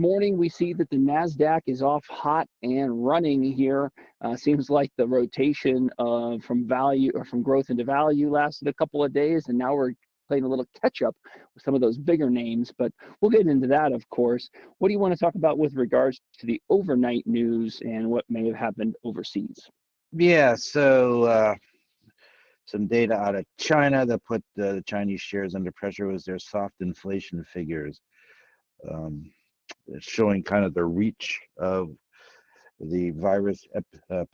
Morning, we see that the Nasdaq is off hot and running here. Seems like the rotation from value or from growth into value lasted a couple of days, and now we're playing a little catch up with some of those bigger names. But we'll get into that, of course. What do you want to talk about with regards to the overnight news and what may have happened overseas? Yeah, some data out of China that put the Chinese shares under pressure was their soft inflation figures, um, showing kind of the reach of the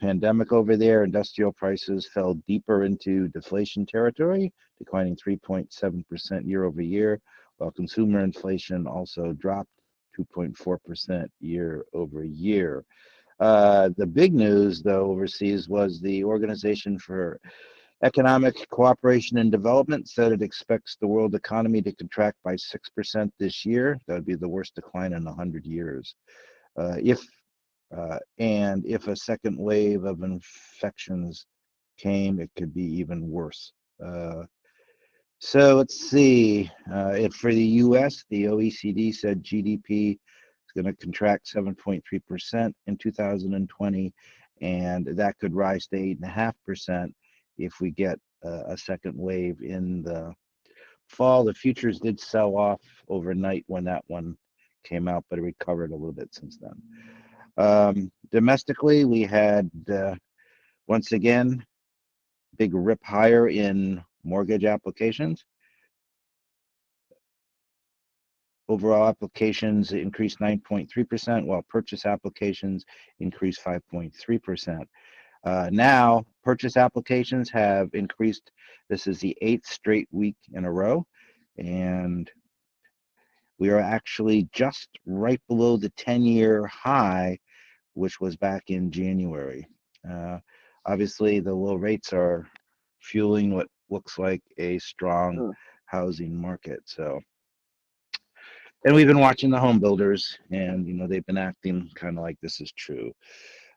pandemic over there. Industrial prices fell deeper into deflation territory, declining 3.7% year over year, while consumer inflation also dropped 2.4% year over year. The big news, though, overseas was the Organization for Economic Cooperation and Development said it expects the world economy to contract by 6% this year. That would be the worst decline in 100 years. If a second wave of infections came, it could be even worse. So let's see. For the U.S., the OECD said GDP is going to contract 7.3% in 2020, and that could rise to 8.5% if we get a second wave in the fall. The futures did sell off overnight when that one came out, but it recovered a little bit since then. Domestically, we had once again big rip higher in mortgage applications. Overall applications increased 9.3%, while purchase applications increased 5.3%. Now, purchase applications have increased. This is the 8th straight week in a row, and we are actually just right below the 10-year high, which was back in January. Obviously, the low rates are fueling what looks like a strong housing market. And we've been watching the home builders, and they've been acting kind of like this is true.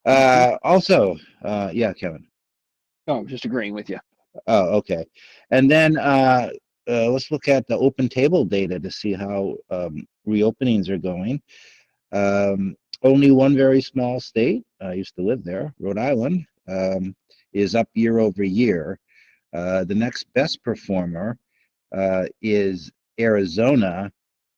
Also, yeah, Kevin. Oh, just agreeing with you. Oh, okay. And then let's look at the open table data to see how reopenings are going. Only one very small state, I used to live there, Rhode Island, is up year over year. The next best performer is Arizona,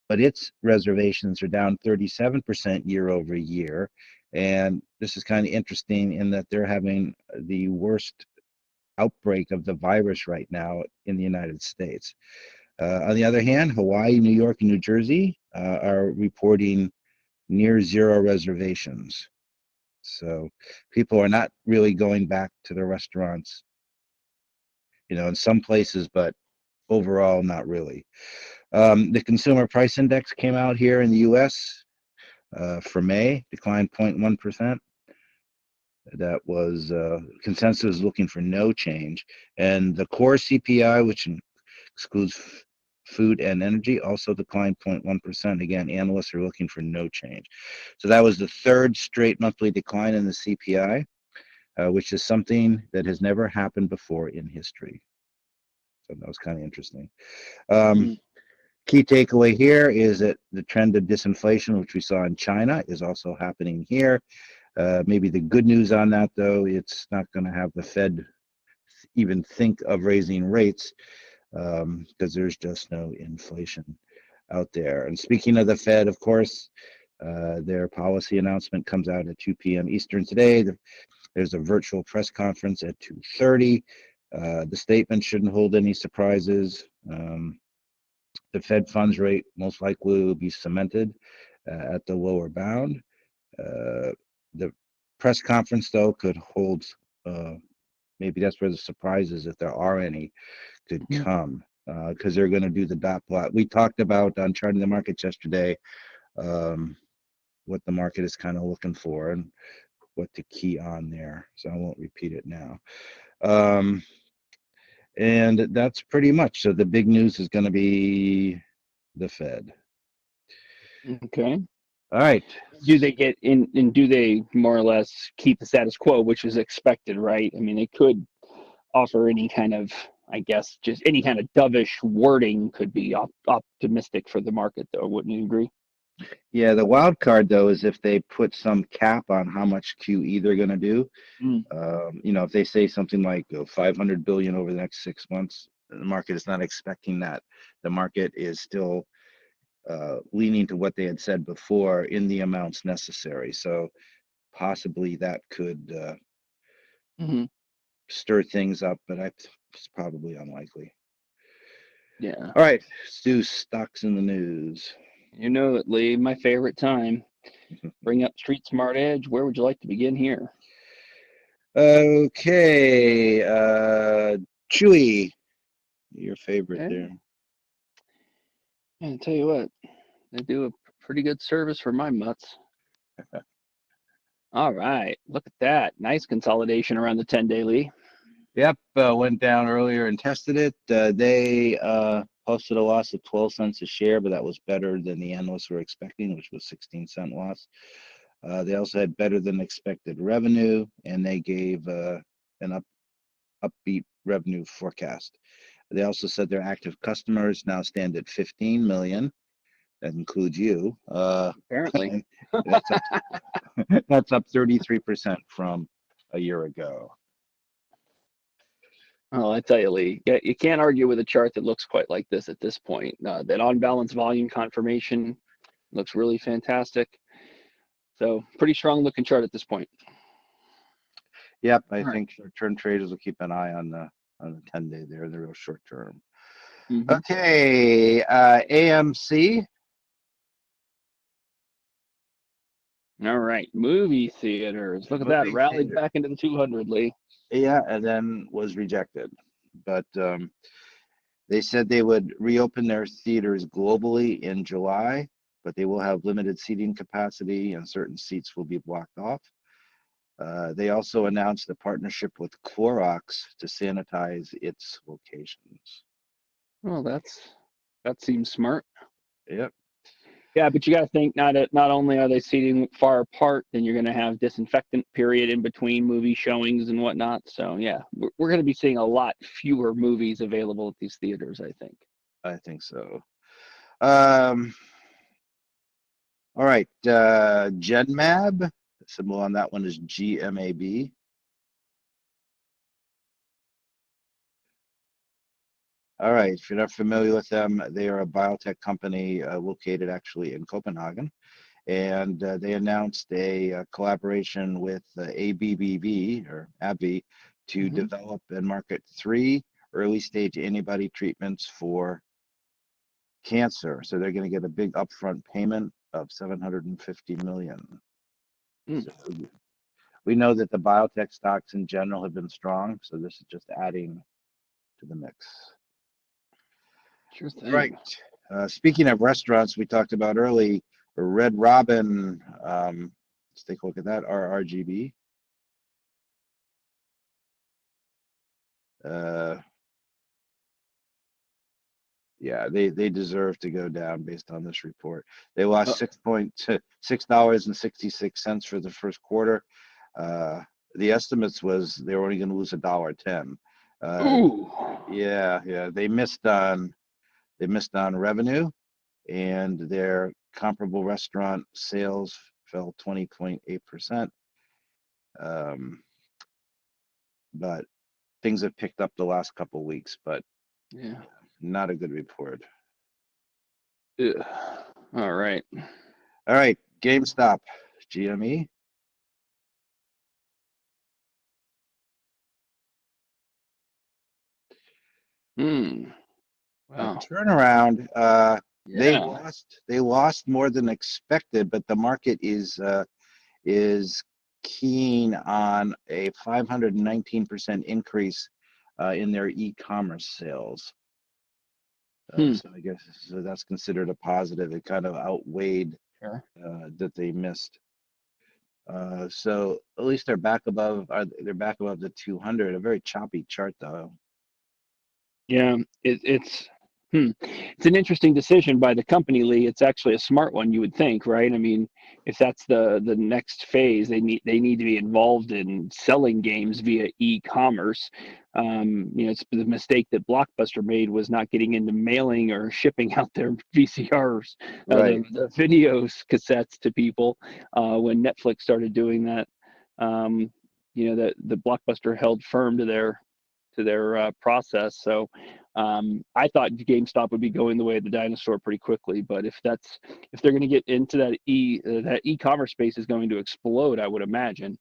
but its reservations are down 37% year over year. And this is kind of interesting in that they're having the worst outbreak of the virus right now in the United States. On the other hand, Hawaii, New York, and New Jersey are reporting near zero reservations. So people are not really going back to the restaurants, in some places, but overall, not really. The consumer price index came out here in the US for May, declined 0.1%. That was consensus looking for no change. And the core CPI, which excludes food and energy, also declined 0.1%. Again, analysts are looking for no change. So that was the third straight monthly decline in the CPI, which is something that has never happened before in history. So that was kind of interesting. Key takeaway here is that the trend of disinflation, which we saw in China, is also happening here. Maybe the good news on that, though, it's not going to have the Fed even think of raising rates because there's just no inflation out there. And speaking of the Fed, of course, their policy announcement comes out at 2 p.m. Eastern today. There's a virtual press conference at 2:30. The statement shouldn't hold any surprises. The Fed funds rate most likely will be cemented at the lower bound. The press conference, though, could hold, maybe that's where the surprises, if there are any, could come, because they're going to do the dot plot. We talked about on Charting the Markets yesterday what the market is kind of looking for and what to key on there, so I won't repeat it now. And that's pretty much. So the big news is going to be the Fed. Okay. All right. Do they get in, and do they more or less keep the status quo, which is expected, right? I mean, they could offer any kind of, I guess, just any kind of dovish wording could be optimistic for the market, though. Wouldn't you agree? Yeah, the wild card though is if they put some cap on how much QE they're going to do. Mm. If they say something like 500 billion over the next 6 months, the market is not expecting that. The market is still leaning to what they had said before in the amounts necessary. So possibly that could Hmm. stir things up, but it's probably unlikely. Yeah. All right, let's do stocks in the news. You know it, Lee. My favorite time. Bring up Street Smart Edge. Where would you like to begin here? Okay, Chewy, your favorite Okay. there. And tell you what, they do a pretty good service for my mutts. All right. Look at that. Nice consolidation around the 10-day, Lee. Yep, went down earlier and tested it. They posted a loss of 12 cents a share, but that was better than the analysts were expecting, which was 16-cent loss. They also had better than expected revenue, and they gave an upbeat revenue forecast. They also said their active customers now stand at 15 million. That includes you. Apparently. That's up, that's up 33% from a year ago. Oh, I tell you, Lee, you can't argue with a chart that looks quite like this at this point. That on balance volume confirmation looks really fantastic. So pretty strong looking chart at this point. Yep, I All right. think short-term traders will keep an eye on the 10-day there, the real short term. Mm-hmm. Okay, AMC. All right. Movie theaters. Look at that. Movie Rallied theater. back into the 200, Lee. Yeah, and then was rejected. But they said they would reopen their theaters globally in July, but they will have limited seating capacity and certain seats will be blocked off. They also announced a partnership with Clorox to sanitize its locations. Well, that seems smart. Yep. Yeah, but you got to think not only are they seating far apart, then you're going to have disinfectant period in between movie showings and whatnot. So yeah, we're going to be seeing a lot fewer movies available at these theaters, I think. I think so. Um, all right. Genmab. The symbol on that one is GMAB. All right. If you're not familiar with them, they are a biotech company located actually in Copenhagen. And they announced a collaboration with ABBV or AbbVie to Hmm. develop and market 3 early stage antibody treatments for cancer. So they're going to get a big upfront payment of 750 million. Mm, So we know that the biotech stocks in general have been strong, so this is just adding to the mix. sure All right. thing. Speaking of restaurants, we talked about early, Red Robin. Let's take a look at that. RRGB. Uh, yeah, they deserve to go down based on this report. They lost Uh, $6.66 for the first quarter. The estimates was they were only going to lose $1.10. ooh, Yeah, they missed on revenue, and their comparable restaurant sales fell 20.8%. Um, but things have picked up the last couple of weeks, but yeah. not a good report. Ugh. All right. All right, GameStop, GME. Hmm. A Wow. turnaround. They Yeah. lost more than expected, but the market is keen on a 519% increase in their e-commerce sales. Hmm. So I guess so that's considered a positive. It kind of outweighed Sure. that they missed. So at least they're back above the 200. A very choppy chart though. Yeah. It's It's an interesting decision by the company, Lee. It's actually a smart one, you would think, right? I mean, if that's the next phase, they need to be involved in selling games via e-commerce. It's the mistake that Blockbuster made was not getting into mailing or shipping out their VCRs, Right. the videos cassettes to people when Netflix started doing that. That the Blockbuster held firm to their process. So I thought GameStop would be going the way of the dinosaur pretty quickly. But if they're going to get into that e-commerce space is going to explode, I would imagine.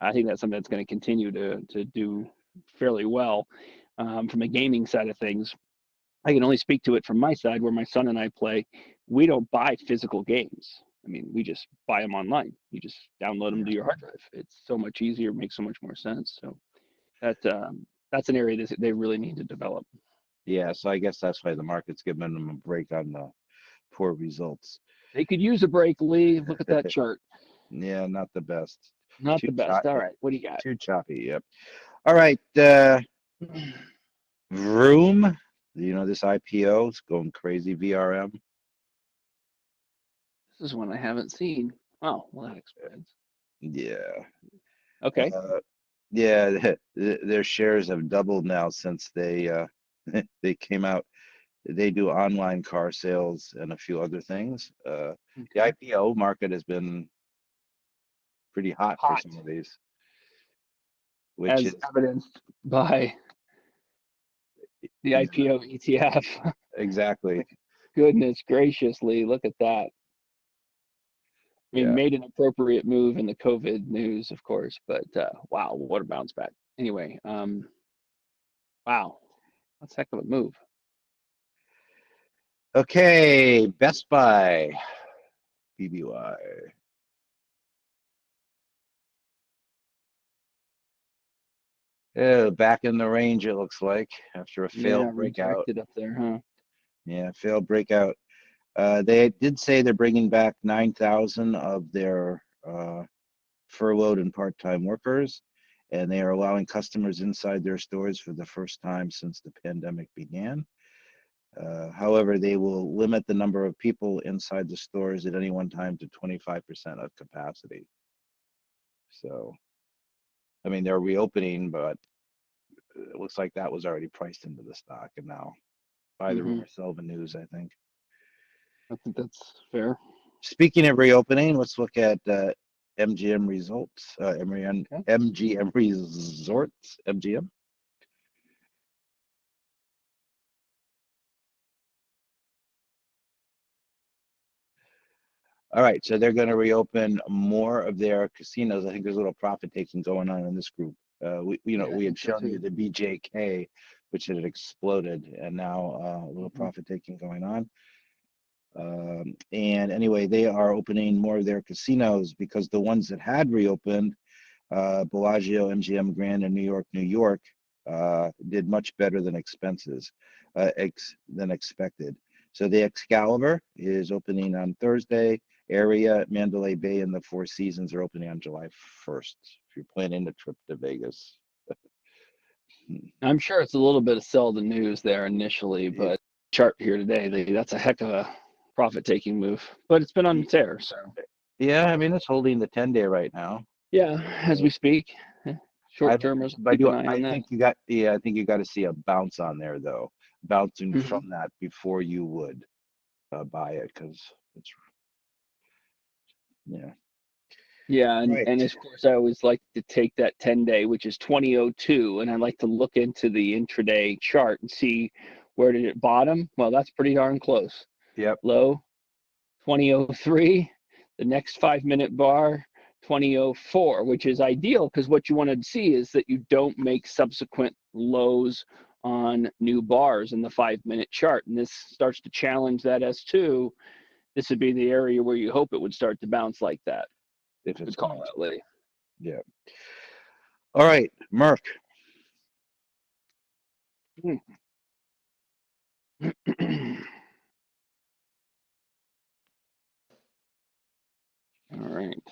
I think that's something that's going to continue to do fairly well from a gaming side of things. I can only speak to it from my side, where my son and I play. We don't buy physical games. I mean, we just buy them online. You just download them to your hard drive. It's so much easier, makes so much more sense. So that's an area that they really need to develop. Yeah, so I guess that's why the market's giving them a break on the poor results. They could use a break, Lee. Look at that chart. Yeah, not the best. Not Too the best. All right, what do you got? too choppy. Yep. All right. Vroom. This IPO is going crazy. VRM. This is one I haven't seen. Oh, well, that explains. Yeah. Okay. Yeah. Their shares have doubled now since they they came out. They do online car sales and a few other things. The Okay. IPO market has been pretty hot for Hot, some of these, which as is evidenced by the exa- IPO ETF. exactly. Goodness graciously, look at that. I mean, Yeah. made an appropriate move in the COVID news, of course, but wow, what a bounce back. Anyway, wow, that's a heck of a move. Okay. Best Buy. BBY. Back in the range, it looks like, after a Yeah, failed breakout. rejected up there, huh? Yeah, failed breakout. They did say they're bringing back 9,000 of their furloughed and part-time workers, and they are allowing customers inside their stores for the first time since the pandemic began. However, they will limit the number of people inside the stores at any one time to 25% of capacity. So, I mean, they're reopening, but it looks like that was already priced into the stock, and now buy the Mm-hmm. rumor, sell the news, I think. I think that's fair. Speaking of reopening, let's look at MGM results. Okay. MGM Resorts, MGM. All right, so they're going to reopen more of their casinos. I think there's a little profit taking going on in this group. Yeah, I We had think so shown you too. the BJK, which had exploded, and now a little Mm-hmm. profit taking going on. And anyway, they are opening more of their casinos because the ones that had reopened, Bellagio, MGM Grand, and New York, did much better than than expected. So the Excalibur is opening on Thursday. Area, Mandalay Bay, and the Four Seasons are opening on July 1st. If you're planning a trip to Vegas. I'm sure it's a little bit of sell the news there initially, but chart here today, that's a heck of a profit-taking move. But it's been on the tear, so Yeah, I mean it's holding the 10-day right now. yeah, as we speak, I short think, termers but keep an eye on that. I think you got to see a bounce on there though, bouncing Mm-hmm. from that before you would buy it because it's yeah. Yeah, and Right. of course I always like to take that 10-day, which is 2002, and I like to look into the intraday chart and see where did it bottom. Well, that's pretty darn close. Yep. Low 2003, the next 5 minute bar 2004, which is ideal because what you want to see is that you don't make subsequent lows on new bars in the 5 minute chart. And this starts to challenge that S2. This would be the area where you hope it would start to bounce like that. If it's Good call going to. out, Lee. Yeah. All right, Merck. All right.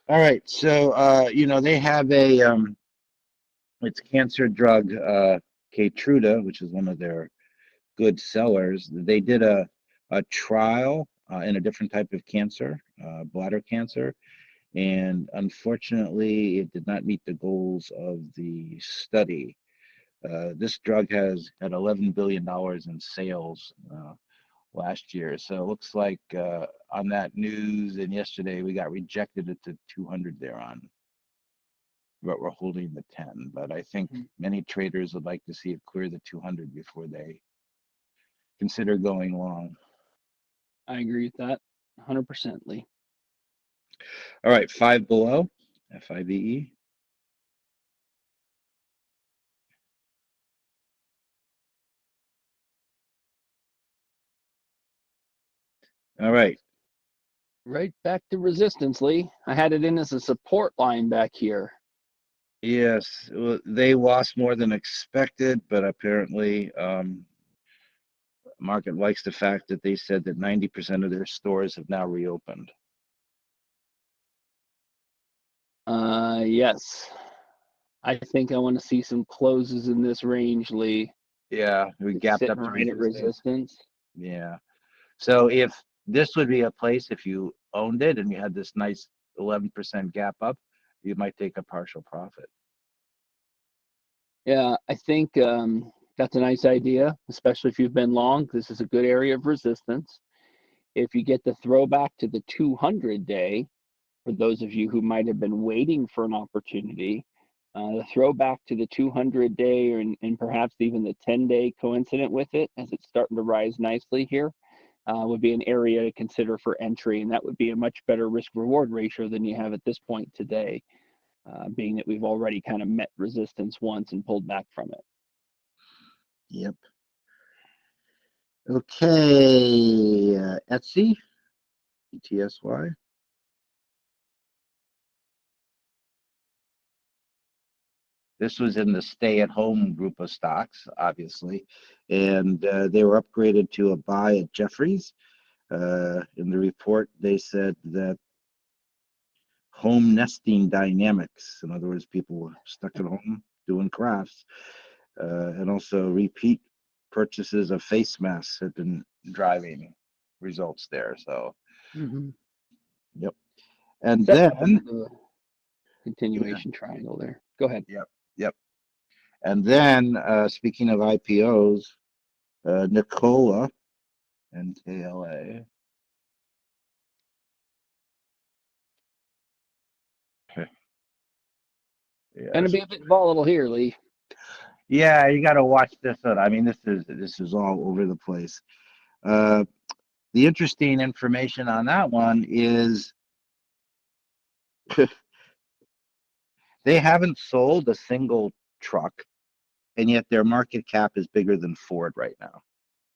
All right. So they have a it's cancer drug Keytruda, which is one of their good sellers. They did a trial in a different type of cancer, bladder cancer, and unfortunately, it did not meet the goals of the study. This drug has had $11 billion in sales last year. So it looks like on that news and yesterday we got rejected at the 200 there on, but we're holding the 10. But I think many traders would like to see it clear the 200 before they consider going long. I agree with that 100%, Lee. All right, Five Below, FIBE. All right. Right back to resistance, Lee. I had it in as a support line back here. Yes, well, they lost more than expected, but apparently market likes the fact that they said that 90% of their stores have now reopened. Yes. I think I want to see some closes in this range, Lee. Yeah, we It's gapped sitting up to right at resistance. resistance. Yeah. So if this would be a place, if you owned it and you had this nice 11% gap up, you might take a partial profit. Yeah, I think that's a nice idea, especially if you've been long. This is a good area of resistance. If you get the throwback to the 200-day, for those of you who might have been waiting for an opportunity, the throwback to the 200-day and perhaps even the 10-day coincident with it, as it's starting to rise nicely here, would be an area to consider for entry, and that would be a much better risk-reward ratio than you have at this point today, being that we've already kind of met resistance once and pulled back from it. Yep. Okay, Etsy, ETSY. This was in the stay-at-home group of stocks, obviously, and they were upgraded to a buy at Jefferies. In the report, they said that home nesting dynamics, in other words, people stuck at home doing crafts, and also repeat purchases of face masks have been driving results there. So, yep. And Set up then, into a yeah, continuation triangle there. Go ahead. yep. And then, speaking of IPOs, Nikola, NKLA. Gonna Yes. be a bit volatile here, Lee. Yeah, you got to watch this one. I mean, this is all over the place. Uh, the interesting information on that one is they haven't sold a single truck, and yet their market cap is bigger than Ford right now,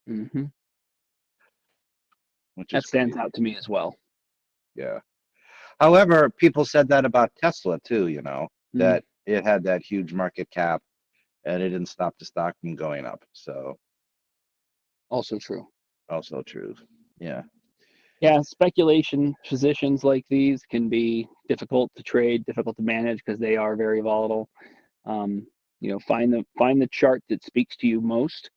Mm-hmm. which is That stands crazy. out to me as well. Yeah. However, people said that about Tesla too, that it had that huge market cap and it didn't stop the stock from going up. So, Also true. also true. Yeah. Yeah, speculation positions like these can be difficult to trade, difficult to manage because they are very volatile. Um, find the chart that speaks to you most,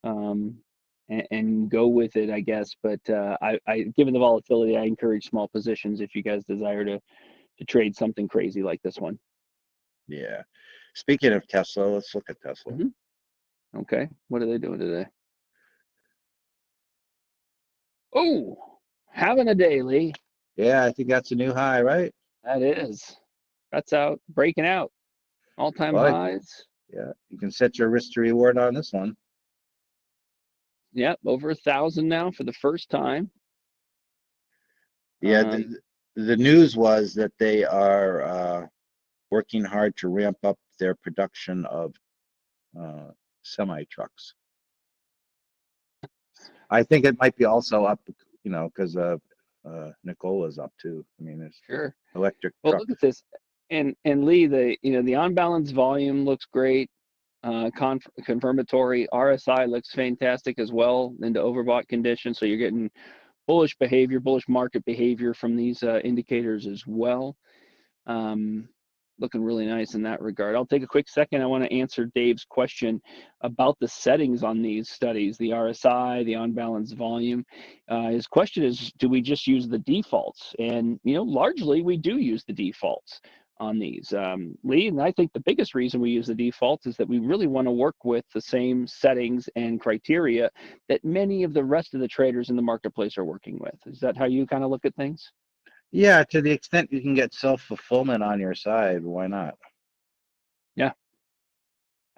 and go with it, I guess. But given the volatility, I encourage small positions if you guys desire to trade something crazy like this one. Yeah. Speaking of Tesla, let's look at Tesla. Okay, what are they doing today? Oh, having a day, Lee. Yeah, I think that's a new high, right? That is. That's out, breaking out. All-time Well, highs. yeah, you can set your risk to reward on this one. Yep, over 1,000 now for the first time. Yeah, the news was that they are working hard to ramp up their production of semi trucks. I think it might be also up, because Nikola's up too. I mean, it's Sure. electric Well, truck. look at this, and Lee, the on balance volume looks great. Confirmatory RSI looks fantastic as well into overbought condition. So you're getting bullish behavior, bullish market behavior from these indicators as well. looking really nice in that regard. I'll take a quick second. I want to answer Dave's question about the settings on these studies, the RSI, the on balance volume. His question is, do we just use the defaults? And, largely we do use the defaults on these, Lee. And I think the biggest reason we use the defaults is that we really want to work with the same settings and criteria that many of the rest of the traders in the marketplace are working with. Is that how you kind of look at things? Yeah, to the extent you can get self-fulfillment on your side, why not? Yeah,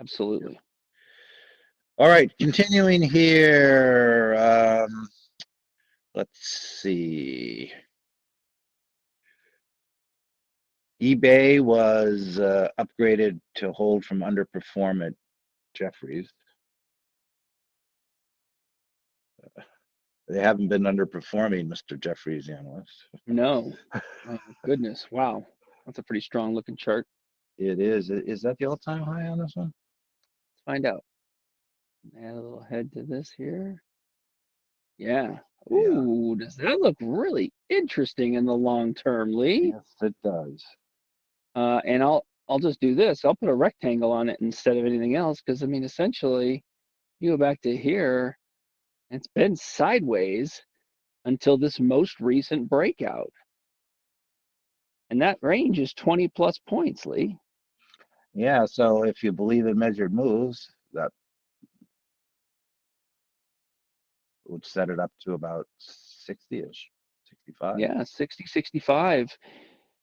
absolutely. All right, continuing here. Let's see. eBay was upgraded to hold from underperform at Jefferies. They haven't been underperforming, Mr. Jefferies analyst. No. Oh, goodness. Wow. That's a pretty strong looking chart. It is. Is that the all-time high on this one? Let's find out. Add a little head to this here. Yeah. Ooh, does that look really interesting in the long term, Lee? Yes, it does. And I'll just do this. I'll put a rectangle on it instead of anything else, because I mean, essentially, you go back to here, it's been sideways until this most recent breakout. And that range is 20 plus points, Lee. Yeah, so if you believe in measured moves, that would set it up to about 60-ish, 65. Yeah, 60, 65.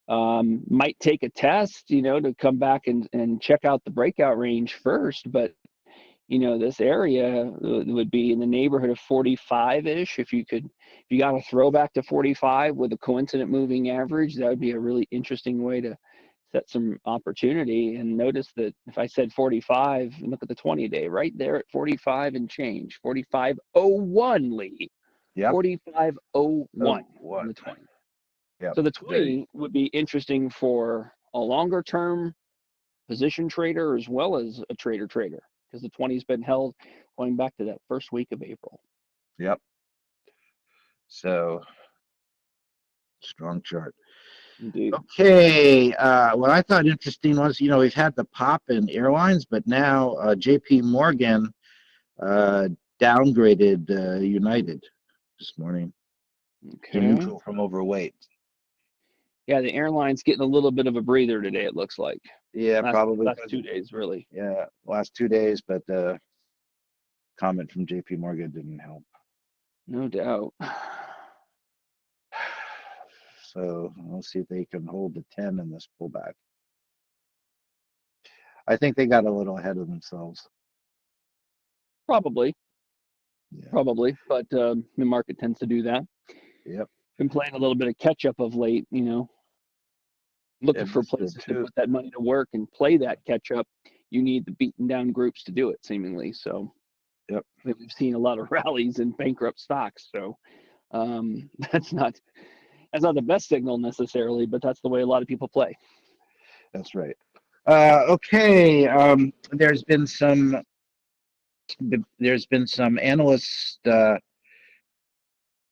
Might take a test, to come back and check out the breakout range first, but this area would be in the neighborhood of 45-ish. If you got a throwback to 45 with a coincident moving average, that would be a really interesting way to set some opportunity. And notice that if I said 45, look at the 20-day right there at 45 and change, 45.01, Lee. Yep. 45.01 Oh, on the 20. Yep. So the 20 would be interesting for a longer term position trader as well as a trader because the 20's been held going back to that first week of April. Yep. So strong chart. Indeed. Okay. What I thought interesting was, we've had the pop in airlines, but now JP Morgan downgraded United this morning to Okay. neutral from overweight. Yeah, the airline's getting a little bit of a breather today, it looks like. Yeah, probably last 2 days, really. Yeah, last 2 days, but the comment from JP Morgan didn't help. No doubt. So we'll see if they can hold the 10 in this pullback. I think they got a little ahead of themselves. Probably. Yeah. Probably, but the market tends to do that. Yep. Been playing a little bit of catch up of late, looking for places to put that money to work and play that catch up. You need the beaten down groups to do it, seemingly. So, yep. We've seen a lot of rallies in bankrupt stocks. So, that's not the best signal necessarily, but that's the way a lot of people play. That's right. Okay. There's been some analyst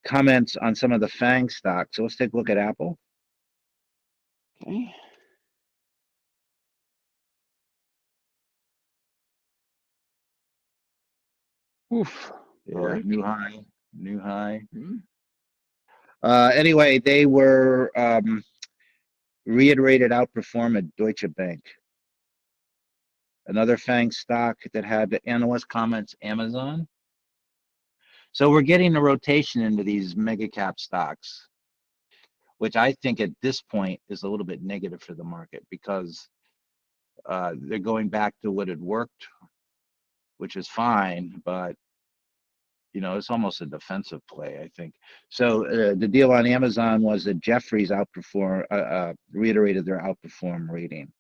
comments on some of the FANG stocks. So let's take a look at Apple. Okay. Oof. Yeah, Break. new high. Mm-hmm. Anyway, they were reiterated outperform at Deutsche Bank. Another FANG stock that had analyst comments, Amazon. So we're getting a rotation into these mega cap stocks, which I think at this point is a little bit negative for the market because they're going back to what had worked, which is fine, but it's almost a defensive play, I think. So the deal on Amazon was that Jefferies reiterated their outperform rating.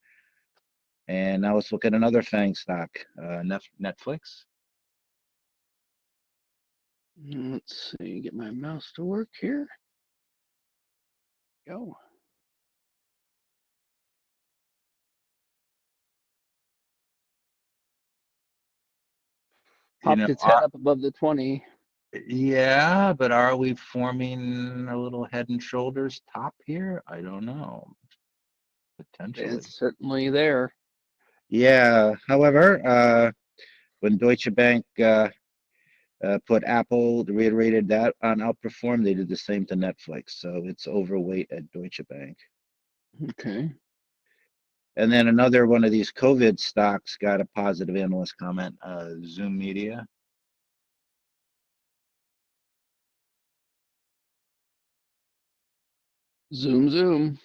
And now let's look at another FANG stock, Netflix. Let's see, get my mouse to work here. Go. Popped its head up above the 20. Yeah, but are we forming a little head and shoulders top here? I don't know. Potentially. It's certainly there. Yeah. However, when Deutsche Bank put Apple, reiterated that on outperform, they did the same to Netflix. So it's overweight at Deutsche Bank. Okay. And then another one of these COVID stocks got a positive analyst comment, Zoom Media. Zoom, zoom.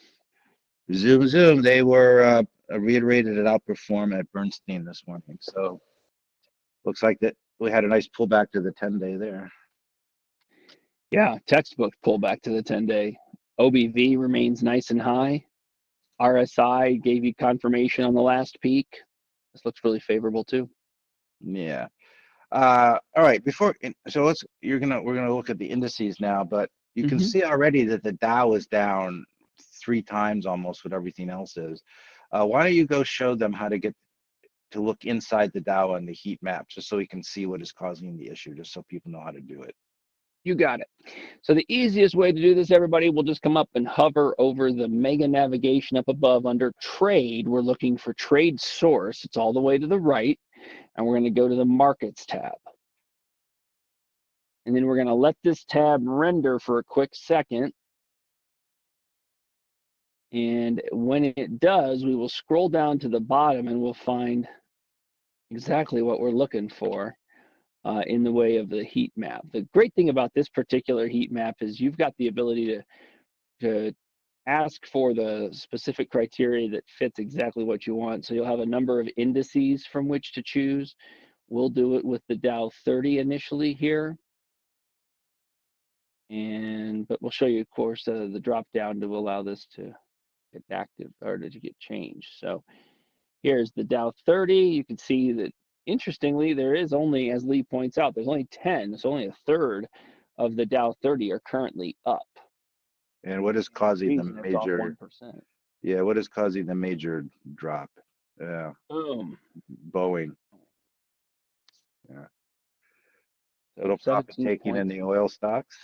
Zoom. They were reiterated at outperform at Bernstein this morning. So looks like that we had a nice pullback to the 10-day there. Yeah, textbook pullback to the 10-day. OBV remains nice and high. RSI gave you confirmation on the last peak. This looks really favorable too. Yeah. All right. So we're gonna look at the indices now, but you can see already that the Dow is down 3 times almost what everything else is. Why don't you go show them how to get to look inside the Dow on the heat map, just so we can see what is causing the issue, just so people know how to do it. You got it. So the easiest way to do this, everybody, will just come up and hover over the mega navigation up above under trade. We're looking for trade source. It's all the way to the right. And we're going to go to the markets tab. And then we're going to let this tab render for a quick second. And when it does, we will scroll down to the bottom and we'll find exactly what we're looking for in the way of the heat map. The great thing about this particular heat map is you've got the ability to ask for the specific criteria that fits exactly what you want. So you'll have a number of indices from which to choose. We'll do it with the Dow 30 initially here. But we'll show you, of course, the drop down to allow this to get active or to get changed. So here's the Dow 30. You can see that, interestingly, there is only, as Lee points out, there's only 10. So only a third of the Dow 30 are currently up. And what is causing the It's off major? 1%. Yeah, what is causing the major drop? Yeah, Boom. Boeing. Yeah, So little profit 17 taking in points. the oil stocks.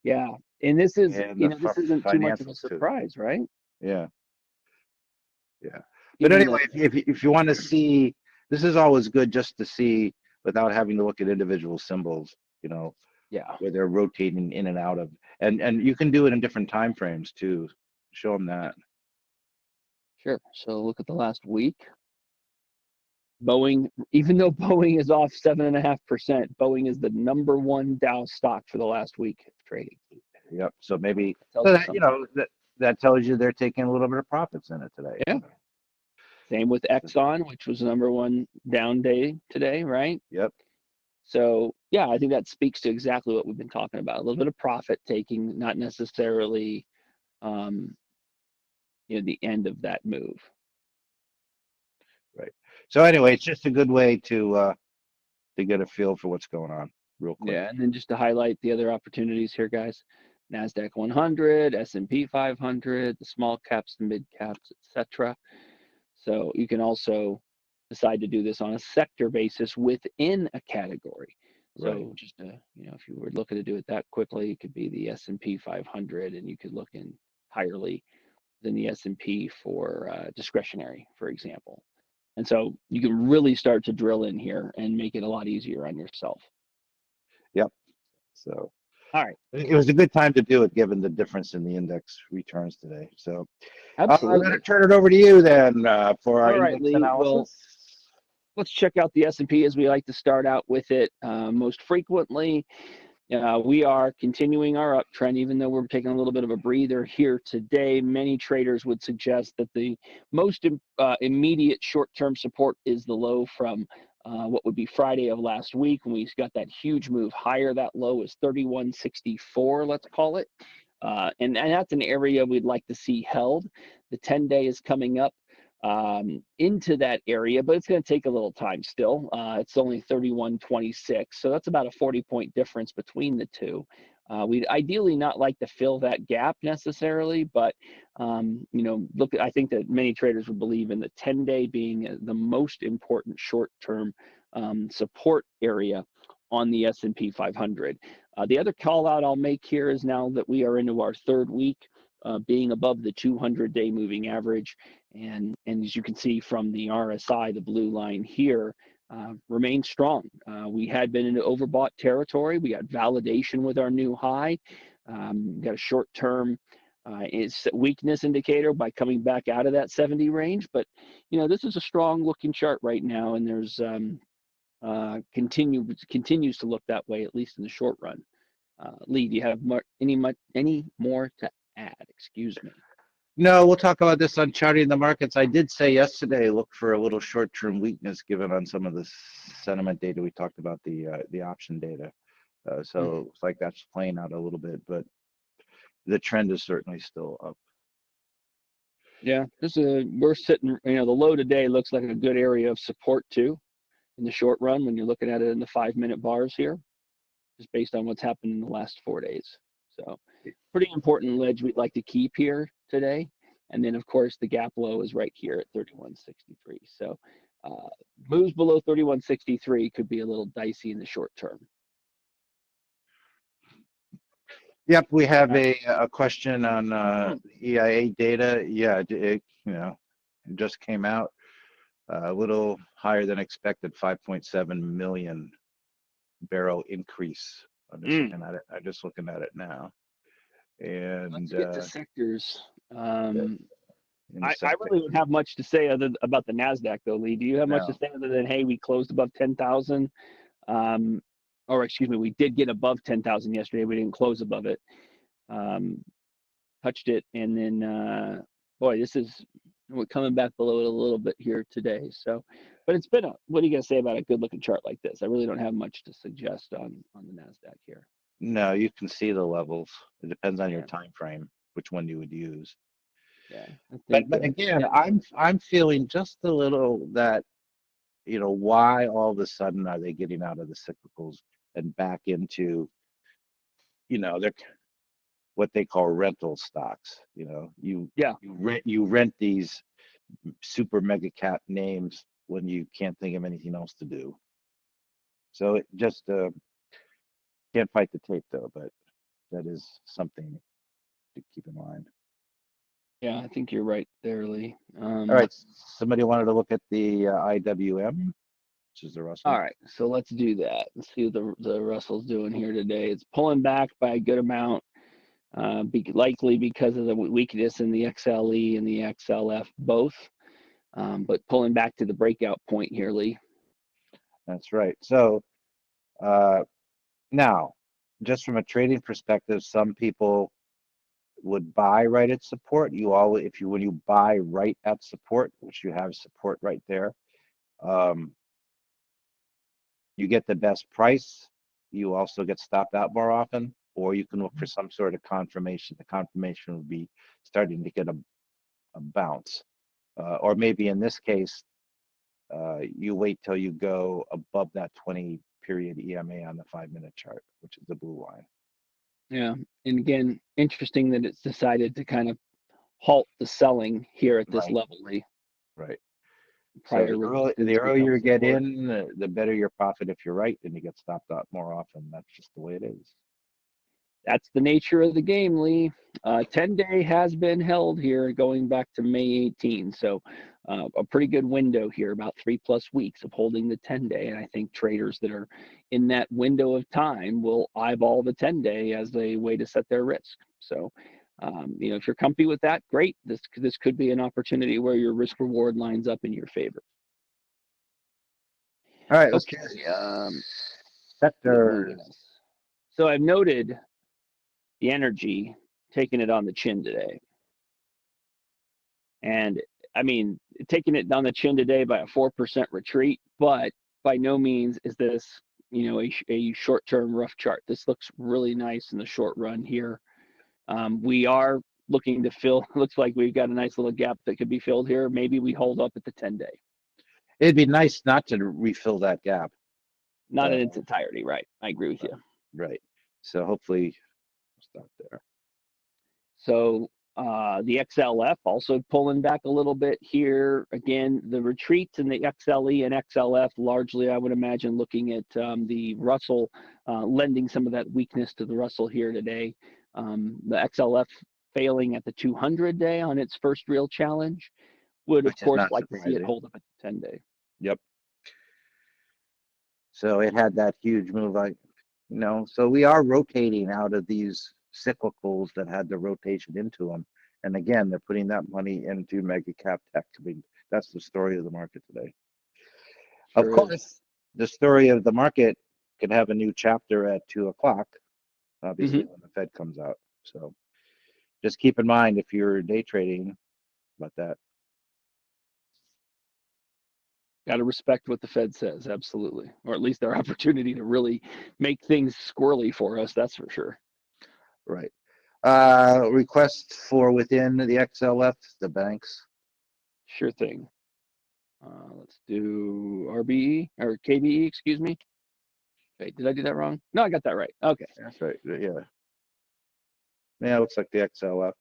Yeah, and this is, And this isn't too much of a financials too. surprise, right? Yeah. But anyway, if you want to see, this is always good just to see without having to look at individual symbols, Yeah, where they're rotating in and out of, and you can do it in different time frames too. Show them that. sure. So look at the last week. Boeing, even though Boeing is off 7.5%, Boeing is the #1 Dow stock for the last week of trading. Yep. So maybe Tells you that tells you they're taking a little bit of profits in it today. Yeah. Same with Exxon, which was the #1 down day today, right? Yep. So yeah, I think that speaks to exactly what we've been talking about. A little bit of profit taking, not necessarily the end of that move. Right. So anyway, it's just a good way to get a feel for what's going on real quick. Yeah, and then just to highlight the other opportunities here, guys. NASDAQ 100, S&P 500, the small caps, the mid caps, etc. So you can also decide to do this on a sector basis within a category. So Right. just if you were looking to do it that quickly, it could be the S&P 500, and you could look entirely than the S&P for discretionary, for example. And so you can really start to drill in here and make it a lot easier on yourself. Yep. So All right. it was a good time to do it given the difference in the index returns today. So I'm Absolutely. going to turn it over to you then for our All right, index Lee. analysis. Well, let's check out the S&P as we like to start out with it most frequently. We are continuing our uptrend, even though we're taking a little bit of a breather here today. Many traders would suggest that the most immediate short-term support is the low from what would be Friday of last week when we got that huge move higher. That low is 31.64, let's call it. And that's an area we'd like to see held. The 10-day is coming up into that area, but it's going to take a little time still. It's only 31.26, so that's about a 40-point difference between the two. We'd ideally not like to fill that gap necessarily, but I think that many traders would believe in the 10-day being the most important short-term support area on the S&P 500. The other call out I'll make here is now that we are into our third week being above the 200-day moving average. And as you can see from the RSI, the blue line here, remains strong. We had been in overbought territory. We got validation with our new high. Got a short-term weakness indicator by coming back out of that 70 range. But, this is a strong looking chart right now, and there's continues to look that way, at least in the short run. Lee, do you have any more to add? Excuse me. No, we'll talk about this on charting the markets. I did say yesterday, look for a little short-term weakness given on some of the sentiment data. We talked about the option data. So it's like that's playing out a little bit, but the trend is certainly still up. Yeah, we're sitting, the low today looks like a good area of support too in the short run when you're looking at it in the 5-minute bars here, just based on what's happened in the last 4 days. So pretty important ledge we'd like to keep here today. And then of course the gap low is right here at 31.63. So moves below 31.63 could be a little dicey in the short term. Yep, we have a question on EIA data. Yeah, it just came out a little higher than expected, 5.7 million barrel increase. I'm just looking at it now. And let's get to sectors. I sector. really don't have much to say about the NASDAQ though, Lee. Do you have much to say other than, hey, we closed above 10,000? Or excuse me, we did get above 10,000 yesterday. We didn't close above it. Touched it, and then boy, we're coming back below it a little bit here today. So, but it's been what are you gonna say about a good looking chart like this? I really don't have much to suggest on the NASDAQ here. No, you can see the levels. It depends on your time frame, which one you would use. Yeah, but again, I'm feeling just a little that, why all of a sudden are they getting out of the cyclicals and back into, they're what they call rental stocks. You rent these super mega cap names when you can't think of anything else to do. So it just can't fight the tape though, but that is something to keep in mind. Yeah, I think you're right there, Lee. All right, somebody wanted to look at the IWM, which is the Russell. All right, so let's do that and see what the Russell's doing here today. It's pulling back by a good amount, likely because of the weakness in the XLE and the XLF both, but pulling back to the breakout point here, Lee. That's right. So now, just from a trading perspective, some people would buy right at support. When you buy right at support, which you have support right there, you get the best price. You also get stopped out more often, or you can look for some sort of confirmation. The confirmation would be starting to get a bounce, or maybe in this case, you wait till you go above that 20-period EMA on the 5-minute chart, which is the blue line. Yeah, and again, interesting that it's decided to kind of halt the selling here at this level, Lee. Right. So the earlier you get in, the better your profit if you're right, and you get stopped out more often. That's just the way it is. That's the nature of the game, Lee. 10-day has been held here going back to May 18. So a pretty good window here, about 3+ weeks of holding the 10-day. And I think traders that are in that window of time will eyeball the 10-day as a way to set their risk. So, if you're comfy with that, great. This could be an opportunity where your risk reward lines up in your favor. All right. Okay. Sectors. So I've noted the energy taking it on the chin today. And I mean, taking it down the chin today by a 4% retreat, but by no means is this, a short-term rough chart. This looks really nice in the short run here. We are looking to fill, looks like we've got a nice little gap that could be filled here. Maybe we hold up at the 10-day. It'd be nice not to refill that gap. Not in its entirety, right? I agree with you. Right. So hopefully we'll stop there. So the XLF also pulling back a little bit here. Again, the retreats in the XLE and XLF largely, I would imagine, looking at the Russell, lending some of that weakness to the Russell here today. The XLF failing at the 200-day on its first real challenge. Would, of Which is course, not like to see it surprising. hold up at the 10-day. Yep. So it had that huge move. So we are rotating out of these cyclicals that had the rotation into them. And again, they're putting that money into mega cap tech. That's the story of the market today. Of Sure is. course, the story of the market could have a new chapter at 2 o'clock, obviously, when the Fed comes out. So just keep in mind if you're day trading about that. Got to respect what the Fed says, absolutely, or at least their opportunity to really make things squirrely for us. That's for sure. Right. Request for within the XLF, the banks. Sure thing. Let's do RBE or KBE, excuse me. Wait, did I do that wrong? No, I got that right. Okay. That's right. Yeah. Yeah, it looks like the XLF.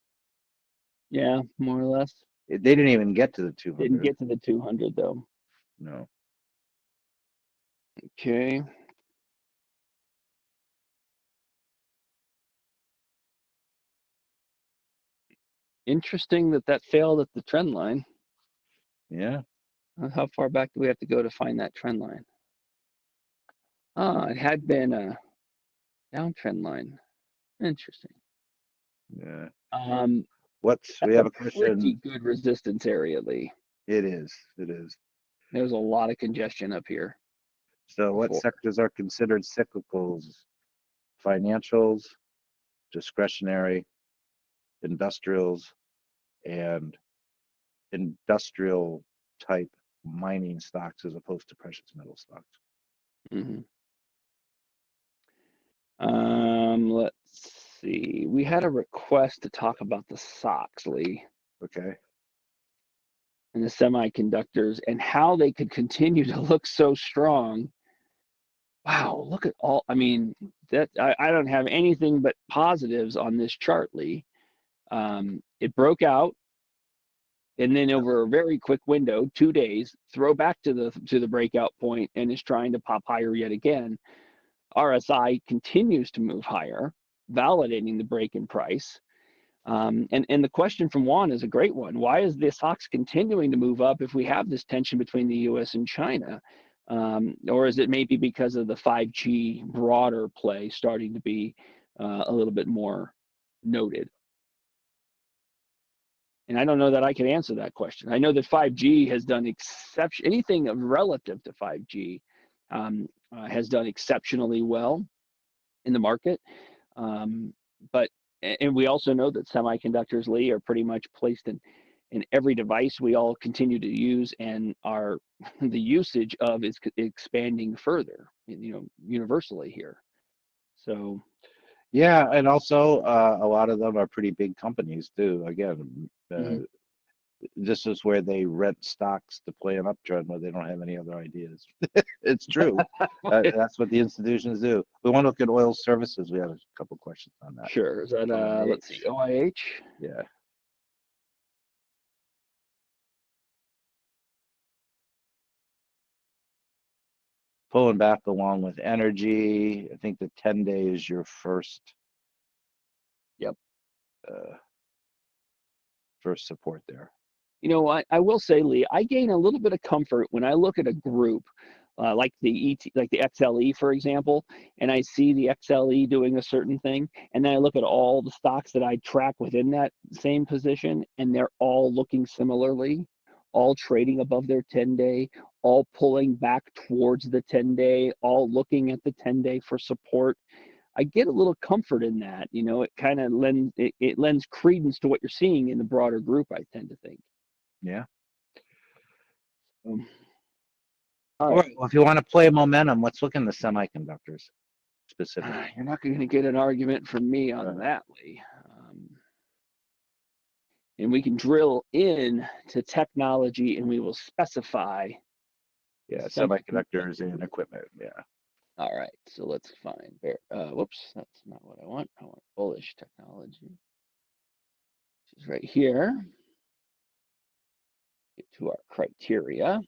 Yeah, more or less. They didn't even get to the 200. Didn't get to the 200 though. No. Okay. Interesting that failed at the trend line. Yeah. How far back do we have to go to find that trend line? It had been a downtrend line. Interesting. Yeah. We That's have a a question. pretty good resistance area, Lee. It is. There's a lot of congestion up here. So what sectors are considered cyclicals? Financials, discretionary, industrials, and industrial type mining stocks as opposed to precious metal stocks. Mm-hmm. Let's see. We had a request to talk about the SOX, Lee. Okay. And the semiconductors and how they could continue to look so strong. Wow, look at all. I mean, that I don't have anything but positives on this chart, Lee. It broke out, and then over a very quick window, 2 days, throw back to the breakout point, and is trying to pop higher yet again. RSI continues to move higher, validating the break in price. And the question from Juan is a great one. Why is the SOX continuing to move up if we have this tension between the U.S. and China? Or is it maybe because of the 5G broader play starting to be a little bit more noted? And I don't know that I can answer that question. I know that 5G has done anything relative to 5G has done exceptionally well in the market. But we also know that semiconductors, Lee, are pretty much placed in every device we all continue to use, and the usage of is expanding further, universally here. So yeah, and also a lot of them are pretty big companies too. Again, this is where they rent stocks to play an uptrend where they don't have any other ideas. It's true. That's what the institutions do. We want to look at oil services. We have a couple questions on that. Sure. Is that let's see, OIH? Yeah. Pulling back along with energy. I think the 10-day is your first. Yep. First support there. I will say, Lee, I gain a little bit of comfort when I look at a group like the XLE, for example, and I see the XLE doing a certain thing, and then I look at all the stocks that I track within that same position, and they're all looking similarly, all trading above their 10-day, all pulling back towards the 10-day, all looking at the 10-day for support. I get a little comfort in that. It kind of lends credence to what you're seeing in the broader group, I tend to think. Yeah. All right. Well, if you want to play momentum, let's look in the semiconductors specifically. You're not going to get an argument from me on that, Lee. And we can drill in to technology, and we will specify. Yeah, semiconductors and equipment. Yeah. All right. So let's find. Whoops, that's not what I want. I want bullish technology. Which is right here. Get to our criteria.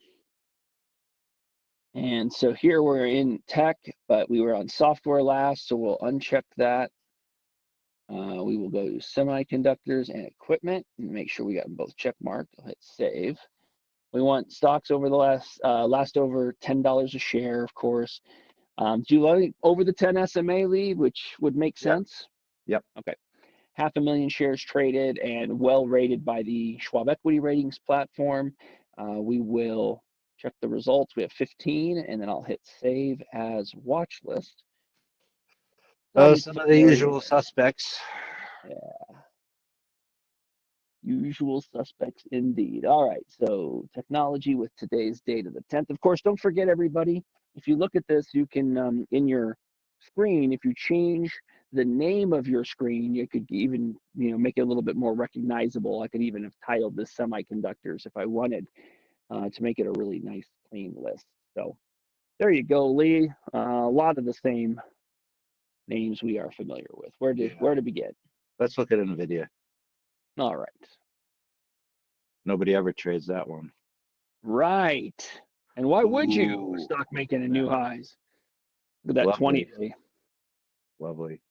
And so here we're in tech, but we were on software last, so we'll uncheck that. We will go to semiconductors and equipment and make sure we got them both check marked. I'll hit save. We want stocks over the last over $10 a share, of course. Do you like over the 10 SMA, Lee, which would make sense? Yep. Okay. 500,000 shares traded and well rated by the Schwab Equity Ratings platform. We will check the results. We have 15, and then I'll hit save as watch list. Some of the usual suspects. Yeah. Usual suspects indeed. All right, so technology with today's date of the 10th. Of course, don't forget, everybody, if you look at this, you can, in your screen, if you change the name of your screen, you could even, make it a little bit more recognizable. I could even have titled this semiconductors if I wanted to make it a really nice, clean list. So there you go, Lee. A lot of the same names we are familiar with. Where to begin? Let's look at NVIDIA. All right. Nobody ever trades that one. Right. And why would you? Ooh, Stock making a new highs. Look at that lovely. 20-day. Lovely.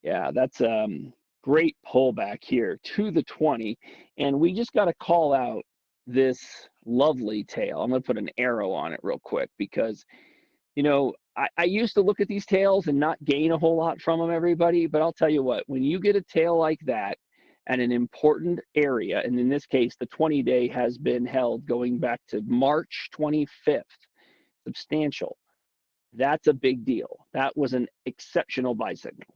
Yeah, that's great pullback here to the 20. And we just got to call out this lovely tail. I'm going to put an arrow on it real quick because, I used to look at these tails and not gain a whole lot from them, everybody. But I'll tell you what, when you get a tail like that at an important area, and in this case, the 20-day has been held going back to March 25th, substantial. That's a big deal. That was an exceptional buy signal.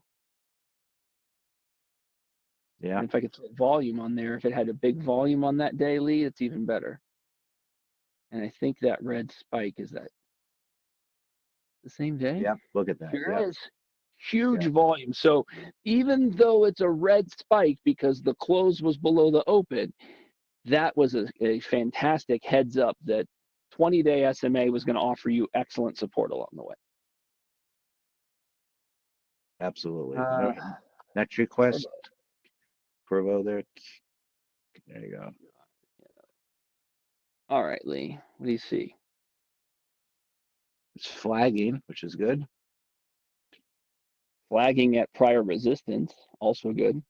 Yeah. And if I could put volume on there, if it had a big volume on that day, Lee, it's even better. And I think that red spike, is that the same day? Yep. Look at that. Sure is. Huge volume. So even though it's a red spike because the close was below the open, that was a fantastic heads up that 20-day SMA was going to offer you excellent support along the way. Absolutely. Next request. Provo there. There you go. All right, Lee. What do you see? It's flagging, which is good. Flagging at prior resistance, also good.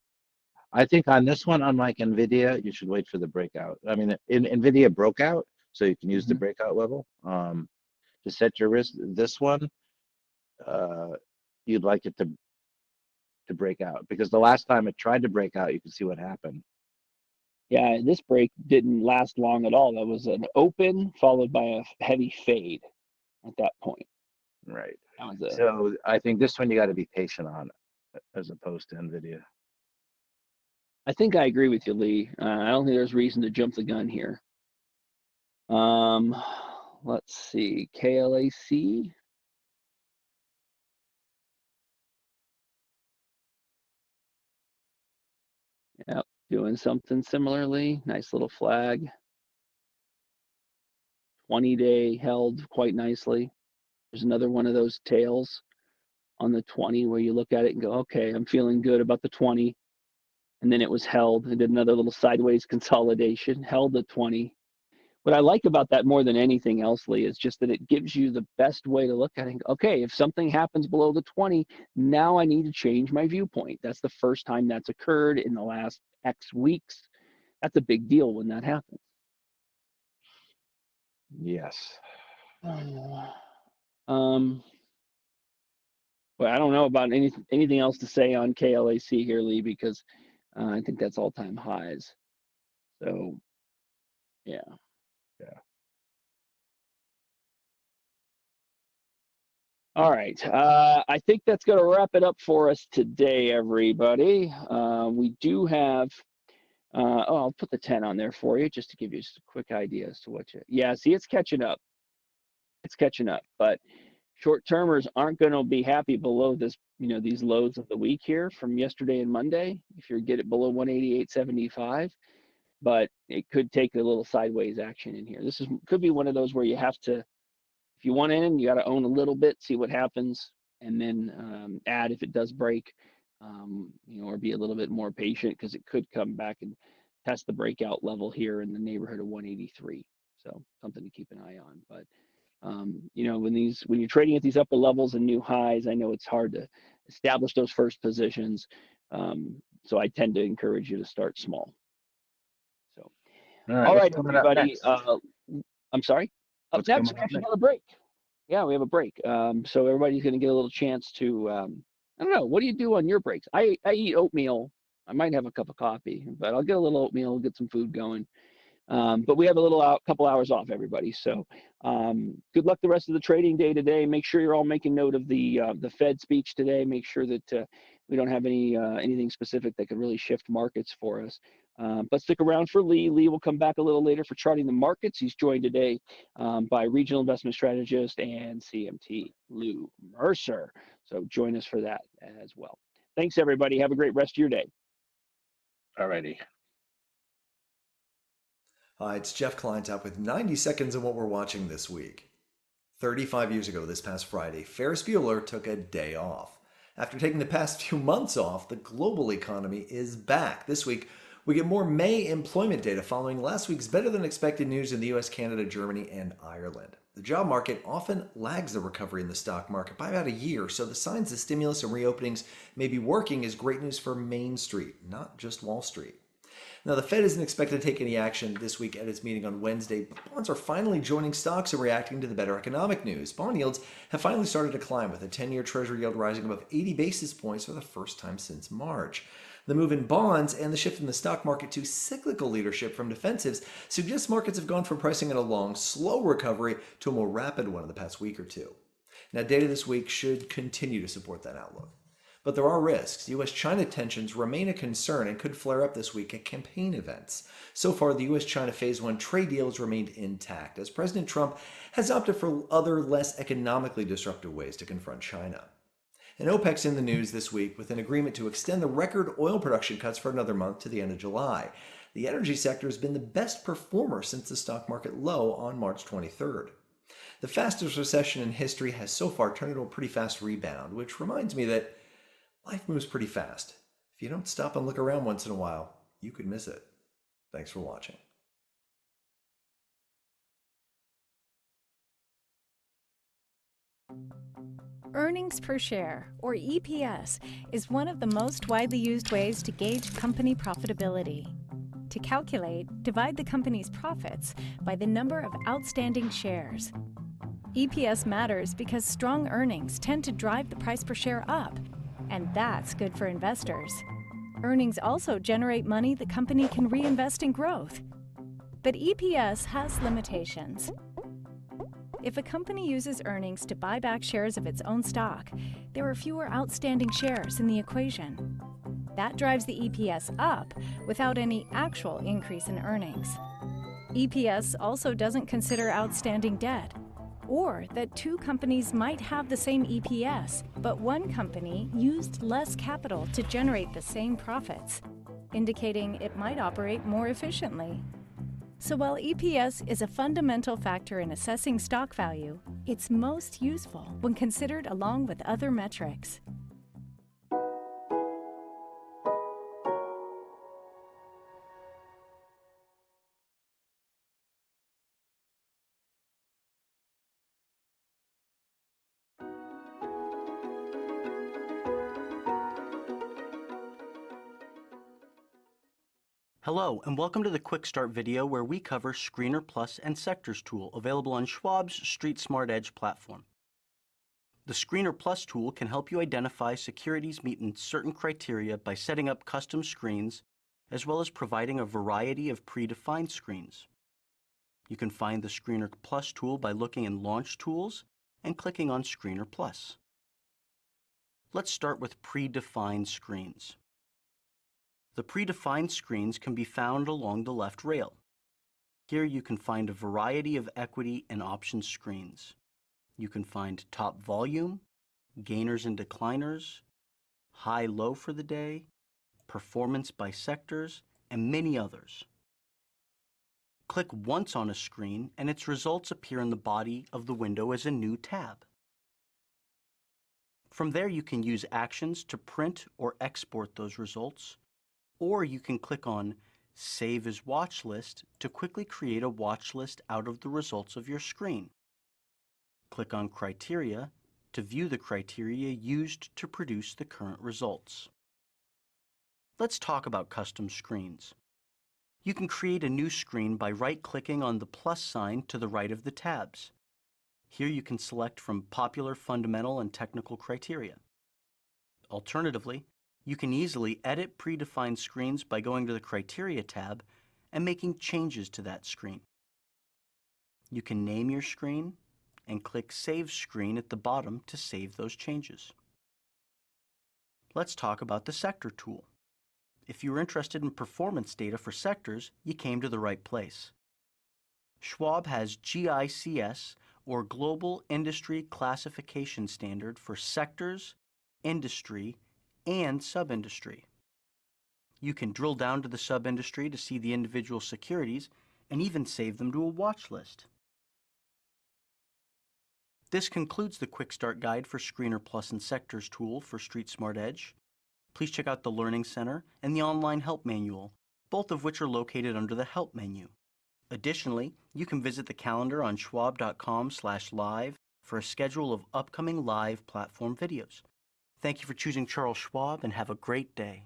I think on this one, unlike NVIDIA, you should wait for the breakout. I mean, NVIDIA broke out, so you can use the breakout level to set your risk. This one, you'd like it to break out because the last time it tried to break out, you can see what happened. Yeah, this break didn't last long at all. That was an open followed by a heavy fade at that point. Right. That was So I think this one you got to be patient on, as opposed to NVIDIA. I think I agree with you, Lee. I don't think there's reason to jump the gun here. Let's see, KLAC. Yep, doing something similarly. Nice little flag. 20-day held quite nicely. There's another one of those tails on the 20 where you look at it and go, okay, I'm feeling good about the 20. And then it was held. It did another little sideways consolidation, held the 20. What I like about that more than anything else, Lee, is just that it gives you the best way to look at it and go, okay, if something happens below the 20, now I need to change my viewpoint. That's the first time that's occurred in the last X weeks. That's a big deal when that happens. Yes. But I don't know about anything else to say on KLAC here, Lee, because I think that's all-time highs. So, yeah. All right. I think that's going to wrap it up for us today, everybody. We do have, I'll put the 10 on there for you just to give you just a quick idea as to what you, yeah, see, it's catching up. It's catching up, but short-termers aren't going to be happy below this, these lows of the week here from yesterday and Monday. If you get it below 188.75, but it could take a little sideways action in here. This could be one of those where you have to, if you want in, you got to own a little bit, see what happens, and then add if it does break, or be a little bit more patient because it could come back and test the breakout level here in the neighborhood of 183. So something to keep an eye on. But when you're trading at these upper levels and new highs, I know it's hard to establish those first positions. So I tend to encourage you to start small. So, All right, all what's right, coming up everybody. next? I'm sorry. Up What's next, coming we up actually next? have a break. Yeah, we have a break. So everybody's going to get a little chance to. I don't know. What do you do on your breaks? I eat oatmeal. I might have a cup of coffee, but I'll get a little oatmeal, get some food going. But we have a couple hours off, everybody. So good luck the rest of the trading day today. Make sure you're all making note of the Fed speech today. Make sure that we don't have anything specific that could really shift markets for us. But stick around for Lee. Lee will come back a little later for charting the markets. He's joined today by regional investment strategist and CMT Lou Mercer. So join us for that as well. Thanks, everybody. Have a great rest of your day. All righty. Hi, it's Jeff Kleintop with 90 seconds on what we're watching this week. 35 years ago, this past Friday, Ferris Bueller took a day off. After taking the past few months off, the global economy is back. This week, we get more May employment data following last week's better than expected news in the US, Canada, Germany, and Ireland. The job market often lags the recovery in the stock market by about a year, so the signs that stimulus and reopenings may be working is great news for Main Street, not just Wall Street. Now, the Fed isn't expected to take any action this week at its meeting on Wednesday, but bonds are finally joining stocks and reacting to the better economic news. Bond yields have finally started to climb, with a 10-year Treasury yield rising above 80 basis points for the first time since March. The move in bonds and the shift in the stock market to cyclical leadership from defensives suggests markets have gone from pricing in a long, slow recovery to a more rapid one in the past week or two. Now, data this week should continue to support that outlook. But there are risks. U.S.-China tensions remain a concern and could flare up this week at campaign events. So far, the U.S.-China Phase 1 trade deal has remained intact, as President Trump has opted for other, less economically disruptive ways to confront China. And OPEC's in the news this week with an agreement to extend the record oil production cuts for another month to the end of July. The energy sector has been the best performer since the stock market low on March 23rd. The fastest recession in history has so far turned into a pretty fast rebound, which reminds me that life moves pretty fast. If you don't stop and look around once in a while, you could miss it. Thanks for watching. Earnings per share, or EPS, is one of the most widely used ways to gauge company profitability. To calculate, divide the company's profits by the number of outstanding shares. EPS matters because strong earnings tend to drive the price per share up, and that's good for investors. Earnings also generate money the company can reinvest in growth. But EPS has limitations. If a company uses earnings to buy back shares of its own stock, there are fewer outstanding shares in the equation. That drives the EPS up without any actual increase in earnings. EPS also doesn't consider outstanding debt, or that two companies might have the same EPS, but one company used less capital to generate the same profits, indicating it might operate more efficiently. So while EPS is a fundamental factor in assessing stock value, it's most useful when considered along with other metrics. Hello, and welcome to the Quick Start video where we cover Screener Plus and Sectors tool available on Schwab's Street Smart Edge platform. The Screener Plus tool can help you identify securities meeting certain criteria by setting up custom screens, as well as providing a variety of predefined screens. You can find the Screener Plus tool by looking in Launch Tools and clicking on Screener Plus. Let's start with predefined screens. The predefined screens can be found along the left rail. Here you can find a variety of equity and options screens. You can find top volume, gainers and decliners, high-low for the day, performance by sectors, and many others. Click once on a screen and its results appear in the body of the window as a new tab. From there you can use actions to print or export those results, or you can click on Save as Watch List to quickly create a watch list out of the results of your screen. Click on Criteria to view the criteria used to produce the current results. Let's talk about custom screens. You can create a new screen by right-clicking on the plus sign to the right of the tabs. Here you can select from popular fundamental and technical criteria. Alternatively, you can easily edit predefined screens by going to the Criteria tab and making changes to that screen. You can name your screen and click Save Screen at the bottom to save those changes. Let's talk about the Sector tool. If you are interested in performance data for sectors, you came to the right place. Schwab has GICS, or Global Industry Classification Standard, for sectors, industry, and sub-industry. You can drill down to the sub-industry to see the individual securities and even save them to a watch list. This concludes the Quick Start Guide for Screener Plus and Sectors tool for Street Smart Edge. Please check out the Learning Center and the online help manual, both of which are located under the Help menu. Additionally, you can visit the calendar on schwab.com/live for a schedule of upcoming live platform videos. Thank you for choosing Charles Schwab and have a great day.